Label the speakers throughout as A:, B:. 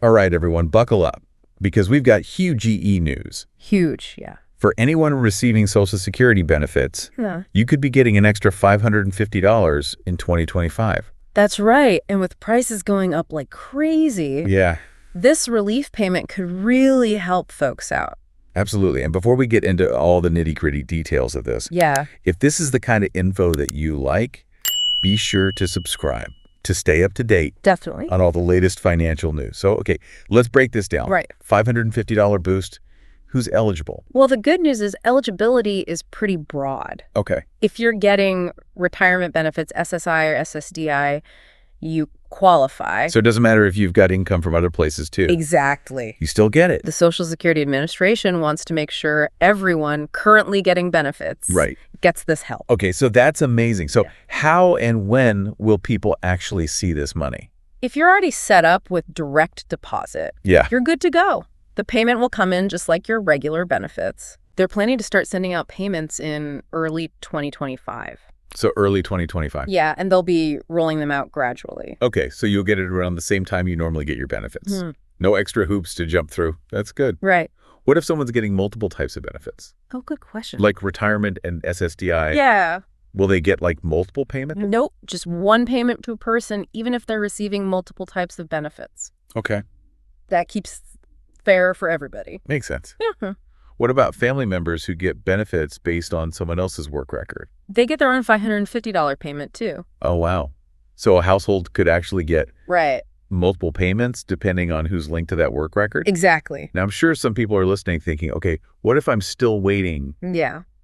A: All right, everyone, buckle up, because we've got huge EE news.
B: Huge, yeah.
A: For anyone receiving Social Security benefits,
B: Yeah.
A: you could be getting an extra $550 in 2025.
B: That's right. And with prices going up like crazy,
A: Yeah,
B: this relief payment could really help folks out.
A: absolutely. And before we get into all the nitty-gritty details of this,
B: Yeah.
A: if this is the kind of info that you like, be sure to subscribe to stay up to date
B: Definitely.
A: on all the latest financial news. So, okay, let's break this down.
B: Right.
A: $550 boost. Who's eligible?
B: Well, the good news is eligibility is pretty broad.
A: Okay.
B: If you're getting retirement benefits, SSI or SSDI, you qualify.
A: So it doesn't matter if you've got income from other places too.
B: Exactly.
A: You still get it.
B: The Social Security Administration wants to make sure everyone currently getting benefits gets this help.
A: Okay, so that's amazing. So how and when will people actually see this money?
B: If you're already set up with direct deposit, you're good to go. The payment will come in just like your regular benefits. They're planning to start sending out payments in early 2025.
A: So early 2025.
B: Yeah, and they'll be rolling them out gradually.
A: Okay, so you'll get it around the same time you normally get your benefits. No extra hoops to jump through. That's good.
B: Right.
A: What if someone's getting multiple types of benefits?
B: Oh, good question.
A: Like retirement and SSDI?
B: Yeah.
A: Will they get like multiple payments?
B: Nope, just one payment to a person, even if they're receiving multiple types of benefits.
A: Okay.
B: That keeps fair for everybody.
A: Makes sense.
B: Yeah.
A: What about family members who get benefits based on someone else's work record?
B: They get their own $550 payment too.
A: Oh, wow. So a household could actually get multiple payments depending on who's linked to that work record?
B: Exactly.
A: Now, I'm sure some people are listening thinking, okay, what if I'm still waiting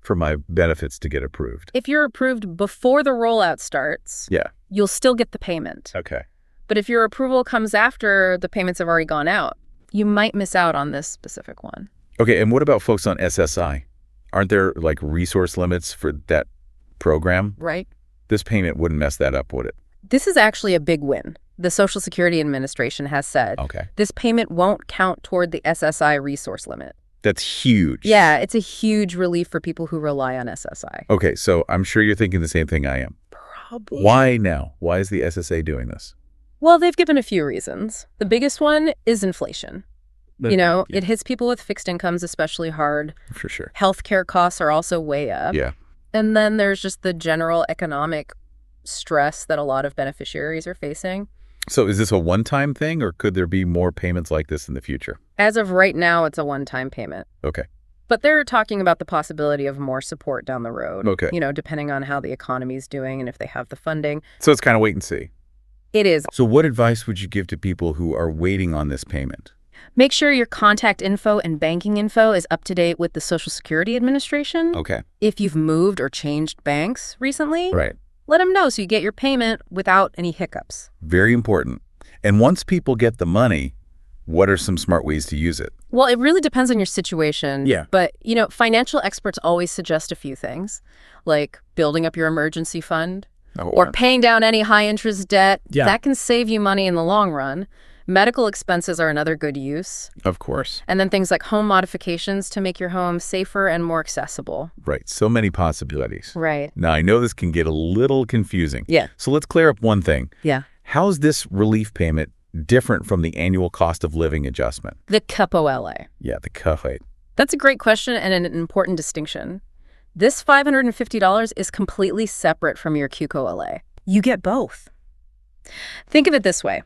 A: for my benefits to get approved?
B: If you're approved before the rollout starts, you'll still get the payment.
A: Okay.
B: But if your approval comes after the payments have already gone out, you might miss out on this specific one.
A: Okay, and what about folks on SSI? Aren't there like resource limits for that program?
B: Right.
A: This payment wouldn't mess that up, would it?
B: This is actually a big win. The Social Security Administration has said this payment won't count toward the SSI resource limit.
A: That's huge.
B: Yeah, it's a huge relief for people who rely on SSI.
A: Okay, so I'm sure you're thinking the same thing I am.
B: Probably.
A: Why now? Why is the SSA doing this?
B: Well, they've given a few reasons. The biggest one is inflation. It hits people with fixed incomes especially hard.
A: For sure.
B: Healthcare costs are also way up.
A: Yeah.
B: And then there's just the general economic stress that a lot of beneficiaries are facing.
A: So is this a one-time thing, or could there be more payments like this in the future?
B: As of right now, it's a one-time payment.
A: Okay.
B: But they're talking about the possibility of more support down the road.
A: Okay.
B: Depending on how the economy's doing and if they have the funding.
A: So it's kind of wait and see.
B: It is.
A: So what advice would you give to people who are waiting on this payment?
B: Make sure your contact info and banking info is up to date with the Social Security Administration.
A: Okay.
B: If you've moved or changed banks recently,
A: Let
B: them know so you get your payment without any hiccups.
A: Very important. And once people get the money, what are some smart ways to use it?
B: Well, it really depends on your situation.
A: Yeah.
B: But, financial experts always suggest a few things, like building up your emergency fund or paying down any high-interest debt.
A: Yeah.
B: That can save you money in the long run. Medical expenses are another good use.
A: Of course.
B: And then things like home modifications to make your home safer and more accessible.
A: Right. So many possibilities.
B: Right.
A: Now, I know this can get a little confusing.
B: Yeah.
A: So let's clear up one thing.
B: Yeah.
A: How's this relief payment different from the annual cost of living adjustment?
B: The CUPOLA.
A: Yeah, the CUPOLA.
B: That's a great question and an important distinction. This $550 is completely separate from your QCOLA. You get both. Think of it this way.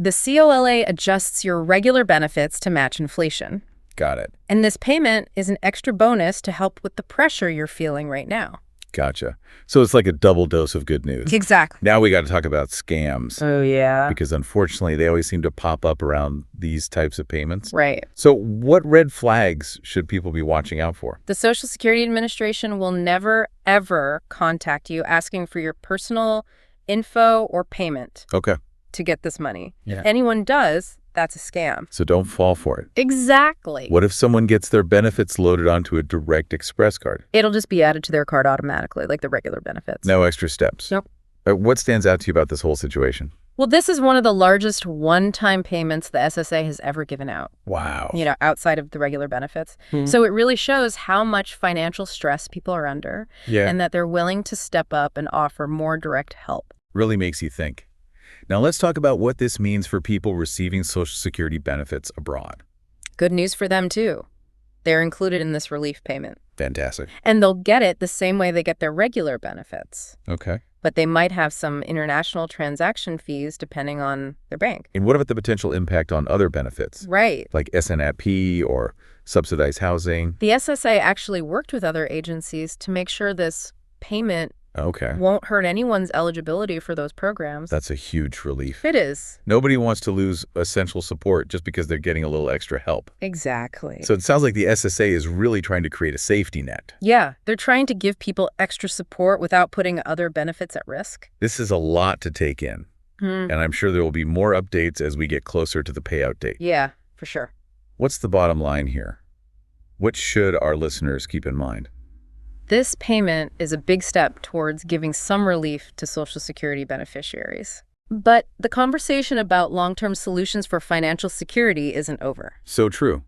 B: The COLA adjusts your regular benefits to match inflation.
A: Got it.
B: And this payment is an extra bonus to help with the pressure you're feeling right now.
A: Gotcha. So it's like a double dose of good news.
B: Exactly.
A: Now we got to talk about scams.
B: Oh, yeah.
A: Because unfortunately, they always seem to pop up around these types of payments.
B: Right.
A: So what red flags should people be watching out for?
B: The Social Security Administration will never, ever contact you asking for your personal info or payment to get this money.
A: Yeah.
B: If anyone does, that's a scam.
A: So don't fall for it.
B: Exactly.
A: What if someone gets their benefits loaded onto a direct express card?
B: It'll just be added to their card automatically, like the regular benefits.
A: No extra steps?
B: Nope.
A: What stands out to you about this whole situation?
B: Well, this is one of the largest one-time payments the SSA has ever given out.
A: Wow.
B: Outside of the regular benefits. So it really shows how much financial stress people are under and that they're willing to step up and offer more direct help.
A: Really makes you think. Now let's talk about what this means for people receiving Social Security benefits abroad.
B: Good news for them, too. They're included in this relief payment.
A: Fantastic.
B: And they'll get it the same way they get their regular benefits.
A: Okay.
B: But they might have some international transaction fees depending on their bank.
A: And what about the potential impact on other benefits?
B: Right.
A: Like SNAP or subsidized housing?
B: The SSA actually worked with other agencies to make sure this payment
A: Okay.
B: won't hurt anyone's eligibility for those programs.
A: That's a huge relief.
B: It is.
A: Nobody wants to lose essential support just because they're getting a little extra help.
B: Exactly.
A: So it sounds like the SSA is really trying to create a safety net.
B: Yeah, they're trying to give people extra support without putting other benefits at risk.
A: This is a lot to take in, and I'm sure there will be more updates as we get closer to the payout date.
B: Yeah, for sure.
A: What's the bottom line here? What should our listeners keep in mind?
B: This payment is a big step towards giving some relief to Social Security beneficiaries. But the conversation about long-term solutions for financial security isn't over.
A: So true.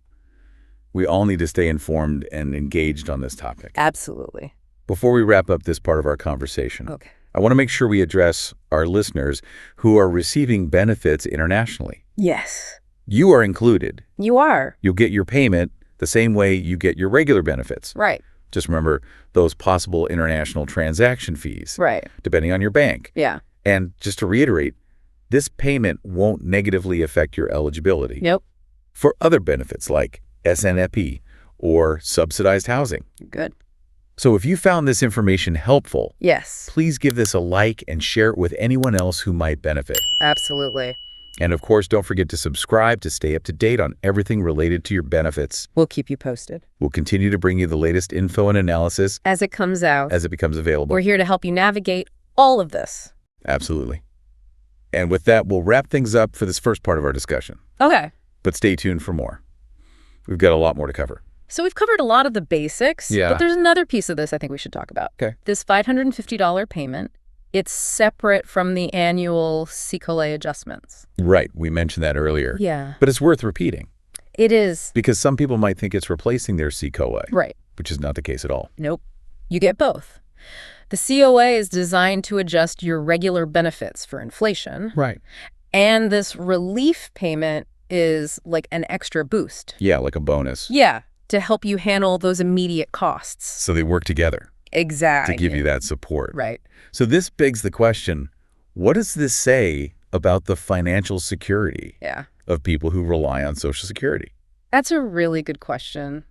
A: We all need to stay informed and engaged on this topic.
B: Absolutely.
A: Before we wrap up this part of our conversation,
B: Okay.
A: I want to make sure we address our listeners who are receiving benefits internationally.
B: Yes.
A: You are included.
B: You are.
A: You'll get your payment the same way you get your regular benefits.
B: Right.
A: Just remember those possible international transaction fees,
B: Right.
A: depending on your bank.
B: Yeah.
A: And just to reiterate, this payment won't negatively affect your eligibility
B: Nope.
A: for other benefits like SNAP or subsidized housing.
B: Good.
A: So if you found this information helpful,
B: Yes.
A: please give this a like and share it with anyone else who might benefit.
B: Absolutely.
A: And of course, don't forget to subscribe to stay up to date on everything related to your benefits.
B: We'll keep you posted.
A: We'll continue to bring you the latest info and analysis
B: As it comes out,
A: as it becomes available.
B: we're here to help you navigate all of this.
A: Absolutely. And with that, we'll wrap things up for this first part of our discussion.
B: Okay.
A: But stay tuned for more. We've got a lot more to cover.
B: So we've covered a lot of the basics,
A: Yeah.
B: but there's another piece of this I think we should talk about.
A: Okay.
B: This $550 payment, it's separate from the annual COLA adjustments.
A: Right. We mentioned that earlier.
B: Yeah.
A: But it's worth repeating
B: It is.
A: because some people might think it's replacing their COA,
B: Right.
A: which is not the case at all.
B: Nope. You get both. The COA is designed to adjust your regular benefits for inflation,
A: Right.
B: and this relief payment is like an extra boost.
A: Yeah, like a bonus.
B: Yeah, to help you handle those immediate costs.
A: So they work together
B: Exactly.
A: to give you that support.
B: Right.
A: So this begs the question, what does this say about the financial security
B: Yeah.
A: of people who rely on Social Security?
B: That's a really good question.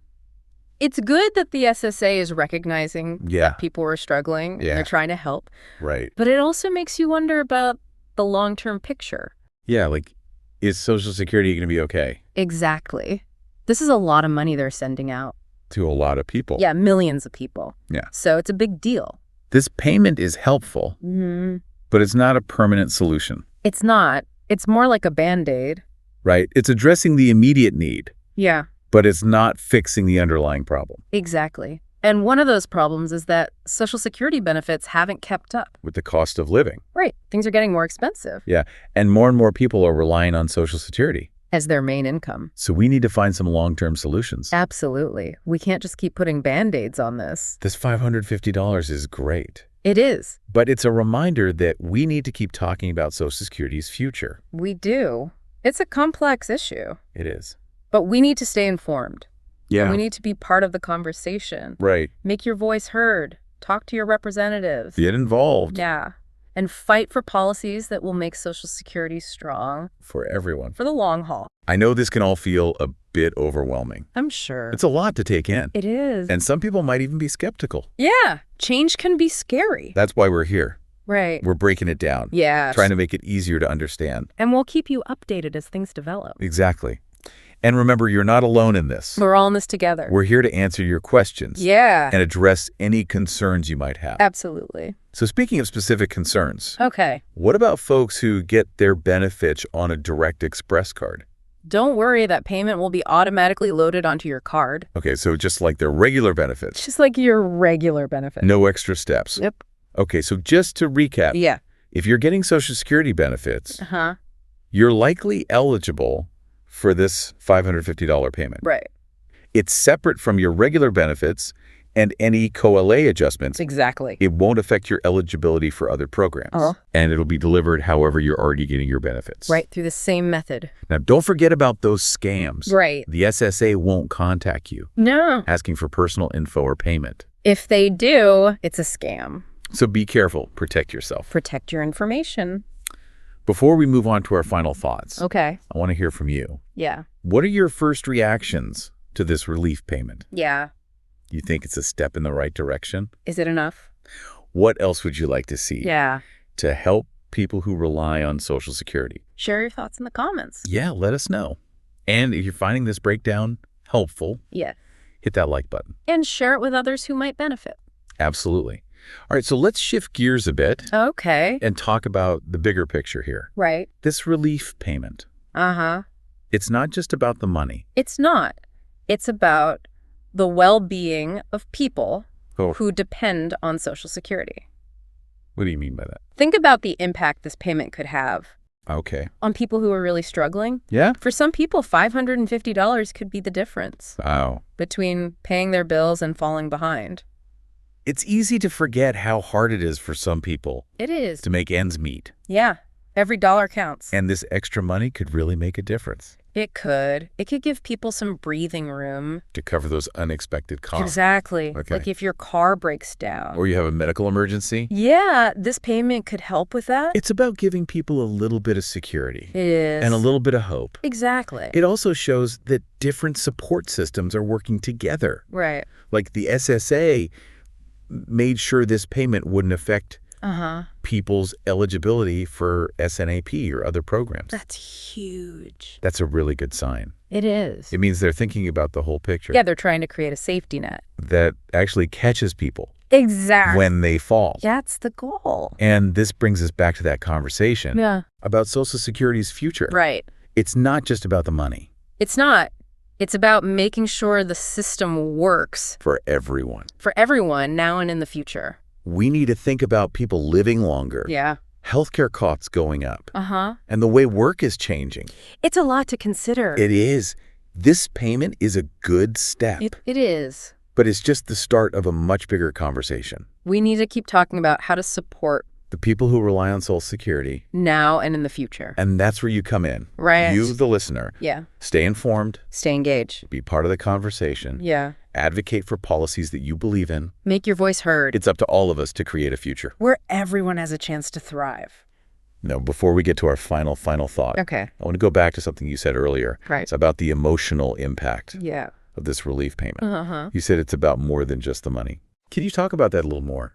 B: It's good that the SSA is recognizing
A: Yeah.
B: that people are struggling and
A: Yeah.
B: they're trying to help,
A: Right.
B: but it also makes you wonder about the long-term picture.
A: Yeah, like, is Social Security going to be okay
B: Exactly. This is a lot of money they're sending out.
A: to a lot of people?
B: Yeah, millions of people.
A: Yeah.
B: So it's a big deal.
A: This payment is helpful, but it's not a permanent solution,
B: It's not. It's more like a Band-Aid.
A: right? It's addressing the immediate need,
B: Yeah,
A: but it's not fixing the underlying problem
B: exactly. And one of those problems is that Social Security benefits haven't kept up.
A: with the cost of living.
B: Right. Things are getting more expensive
A: Yeah, and more people are relying on Social Security.
B: as their main income.
A: So we need to find some long-term solutions.
B: Absolutely. We can't just keep putting Band-Aids on this.
A: This $550 is great,
B: It is.
A: but it's a reminder that we need to keep talking about Social Security's future.
B: We do. It's a complex issue,
A: It is.
B: but we need to stay informed.
A: Yeah.
B: We need to be part of the conversation.
A: Right.
B: Make your voice heard. Talk to your representatives.
A: Get involved.
B: Yeah. And fight for policies that will make Social Security strong
A: For everyone.
B: for the long haul.
A: I know this can all feel a bit overwhelming.
B: I'm sure.
A: It's a lot to take in.
B: It is.
A: And some people might even be skeptical.
B: Yeah. Change can be scary.
A: That's why we're here.
B: Right.
A: We're breaking it down.
B: Yeah.
A: Trying to make it easier to understand.
B: And we'll keep you updated as things develop.
A: Exactly. And remember, you're not alone in this.
B: We're all in this together.
A: We're here to answer your questions.
B: Yeah.
A: And address any concerns you might have.
B: Absolutely.
A: So speaking of specific concerns,
B: Okay.
A: what about folks who get their benefits on a direct express card?
B: Don't worry, that payment will be automatically loaded onto your card.
A: Okay, so just like their regular benefits.
B: It's just like your regular benefit.
A: No extra steps.
B: Yep.
A: Okay, so just to recap,
B: Yeah.
A: if you're getting Social Security benefits,
B: Uh-huh.
A: you're likely eligible for this $550 payment.
B: Right.
A: It's separate from your regular benefits, And any COLA adjustments,
B: Exactly.
A: it won't affect your eligibility for other programs. And it'll be delivered however you're already getting your benefits.
B: Right, through the same method.
A: Now, don't forget about those scams.
B: Right.
A: The SSA won't contact you
B: No.
A: asking for personal info or payment.
B: If they do, it's a scam.
A: So be careful. Protect yourself.
B: Protect your information.
A: Before we move on to our final thoughts,
B: Okay.
A: I want to hear from you.
B: Yeah.
A: What are your first reactions to this relief payment?
B: Yeah.
A: You think it's a step in the right direction?
B: Is it enough?
A: What else would you like to see
B: Yeah.
A: to help people who rely on Social Security?
B: Share your thoughts in the comments.
A: Yeah, let us know. And if you're finding this breakdown helpful,
B: Yeah.
A: hit that like button.
B: And share it with others who might benefit.
A: Absolutely. All right, so let's shift gears a bit
B: Okay.
A: and talk about the bigger picture here.
B: Right.
A: This relief payment,
B: Uh-huh.
A: it's not just about the money.
B: It's not. It's about the well-being of people
A: Oh,
B: who depend on Social Security.
A: what do you mean by that?
B: Think about the impact this payment could have
A: Okay.
B: on people who are really struggling.
A: Yeah?
B: For some people, $550 could be the difference
A: Wow.
B: between paying their bills and falling behind.
A: It's easy to forget how hard it is for some people
B: It is.
A: to make ends meet.
B: Yeah. Every dollar counts.
A: And this extra money could really make a difference
B: It could. It could give people some breathing room.
A: to cover those unexpected costs.
B: Exactly.
A: Okay.
B: Like if your car breaks down.
A: Or you have a medical emergency.
B: Yeah, this payment could help with that.
A: It's about giving people a little bit of security
B: It is.
A: and a little bit of hope.
B: Exactly.
A: It also shows that different support systems are working together.
B: Right.
A: Like the SSA made sure this payment wouldn't affect
B: Uh-huh.
A: people's eligibility for SNAP or other programs.
B: That's huge.
A: That's a really good sign.
B: It is.
A: It means they're thinking about the whole picture.
B: Yeah, they're trying to create a safety net.
A: That actually catches people
B: Exactly.
A: when they fall.
B: That's the goal.
A: And this brings us back to that conversation
B: Yeah.
A: about Social Security's future.
B: Right.
A: It's not just about the money.
B: It's not. It's about making sure the system works
A: For everyone.
B: for everyone now and in the future.
A: We need to think about people living longer,
B: Yeah.
A: healthcare costs going up,
B: Uh-huh.
A: and the way work is changing.
B: It's a lot to consider.
A: It is. This payment is a good step,
B: It is.
A: but it's just the start of a much bigger conversation.
B: We need to keep talking about how to support
A: The people who rely on Social Security,
B: now and in the future.
A: and that's where you come in.
B: Right.
A: You, the listener,
B: Yeah.
A: stay informed,
B: Stay engaged.
A: be part of the conversation,
B: Yeah.
A: advocate for policies that you believe in.
B: Make your voice heard.
A: It's up to all of us to create a future.
B: Where everyone has a chance to thrive.
A: Now, before we get to our final thought,
B: Okay.
A: I want to go back to something you said earlier.
B: Right.
A: It's about the emotional impact
B: Yeah.
A: of this relief payment.
B: Uh-huh.
A: You said it's about more than just the money. Can you talk about that a little more?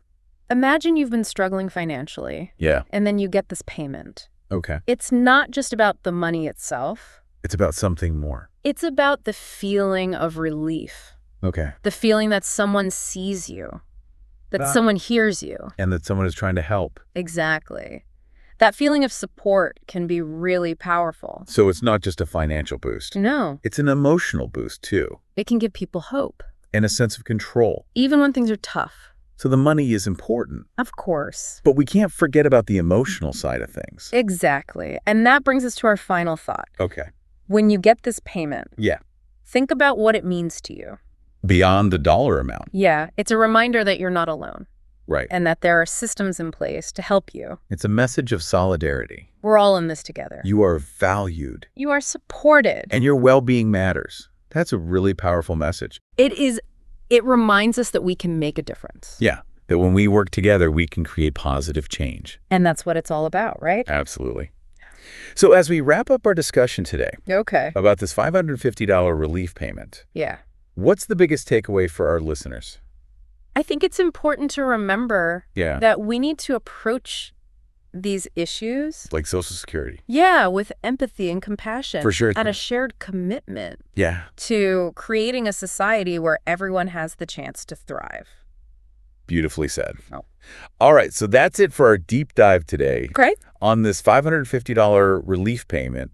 B: Imagine you've been struggling financially,
A: Yeah.
B: and then you get this payment.
A: Okay.
B: It's not just about the money itself.
A: It's about something more.
B: It's about the feeling of relief.
A: Okay.
B: The feeling that someone sees you, that
A: Ah.
B: someone hears you.
A: And that someone is trying to help.
B: Exactly. That feeling of support can be really powerful.
A: So it's not just a financial boost.
B: No,
A: It's an emotional boost, too,
B: it can give people hope,
A: and a sense of control.
B: even when things are tough.
A: So the money is important,
B: Of course.
A: but we can't forget about the emotional side of things.
B: Exactly. And that brings us to our final thought.
A: Okay.
B: When you get this payment,
A: Yeah.
B: think about what it means to you.
A: Beyond the dollar amount.
B: Yeah, it's a reminder that you're not alone
A: Right.
B: and that there are systems in place to help you.
A: It's a message of solidarity.
B: We're all in this together.
A: You are valued,
B: You are supported.
A: and your well-being matters. That's a really powerful message.
B: It reminds us that we can make a difference.
A: Yeah. That when we work together, we can create positive change.
B: And that's what it's all about, right?
A: Absolutely. So as we wrap up our discussion today
B: Okay.
A: about this $550 relief payment,
B: Yeah.
A: what's the biggest takeaway for our listeners?
B: I think it's important to remember
A: Yeah.
B: that we need to approach these issues,
A: Like Social Security.
B: with empathy and compassion.
A: For sure.
B: And a shared commitment
A: Yeah.
B: to creating a society where everyone has the chance to thrive.
A: Beautifully said.
B: Oh.
A: All right. So that's it for our deep dive today
B: Okay.
A: on this $550 relief payment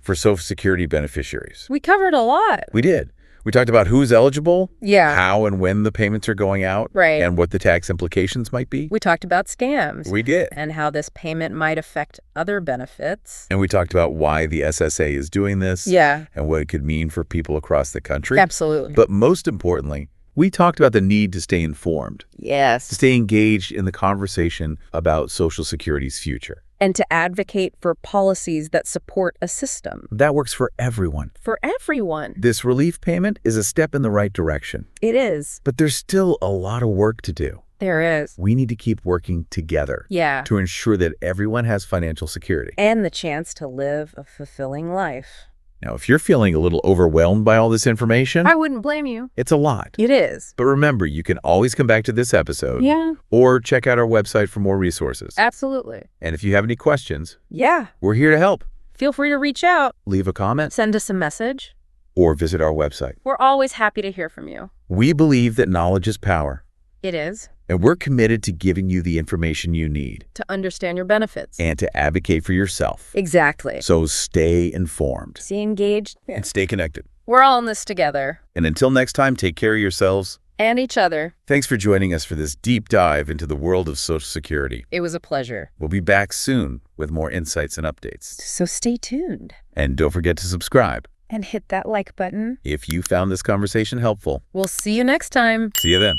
A: for Social Security beneficiaries.
B: We covered a lot.
A: We did. We talked about who's eligible,
B: Yeah.
A: how and when the payments are going out,
B: Right.
A: and what the tax implications might be.
B: We talked about scams.
A: We did.
B: And how this payment might affect other benefits.
A: And we talked about why the SSA is doing this
B: Yeah.
A: and what it could mean for people across the country.
B: Absolutely.
A: But most importantly, We talked about the need to stay informed, to
B: Yes.
A: stay engaged in the conversation about Social Security's future.
B: And to advocate for policies that support a system.
A: That works for everyone.
B: For everyone.
A: This relief payment is a step in the right direction,
B: It is.
A: but there's still a lot of work to do.
B: There is.
A: We need to keep working together
B: Yeah.
A: to ensure that everyone has financial security.
B: And the chance to live a fulfilling life.
A: Now, if you're feeling a little overwhelmed by all this information,
B: I wouldn't blame you.
A: it's a lot.
B: It is.
A: But remember, you can always come back to this episode
B: Yeah.
A: or check out our website for more resources.
B: Absolutely.
A: And if you have any questions,
B: Yeah.
A: we're here to help.
B: Feel free to reach out.
A: Leave a comment
B: Send us a message.
A: or visit our website.
B: We're always happy to hear from you.
A: We believe that knowledge is power,
B: It is.
A: and we're committed to giving you the information you need
B: To understand your benefits.
A: and to advocate for yourself.
B: Exactly.
A: So stay informed
B: Stay engaged.
A: and stay connected.
B: We're all in this together.
A: And until next time, take care of yourselves.
B: And each other.
A: Thanks for joining us for this deep dive into the world of Social Security.
B: It was a pleasure.
A: We'll be back soon with more insights and updates.
B: So stay tuned.
A: And don't forget to subscribe.
B: And hit that like button.
A: If you found this conversation helpful,
B: We'll see you next time.
A: see you then.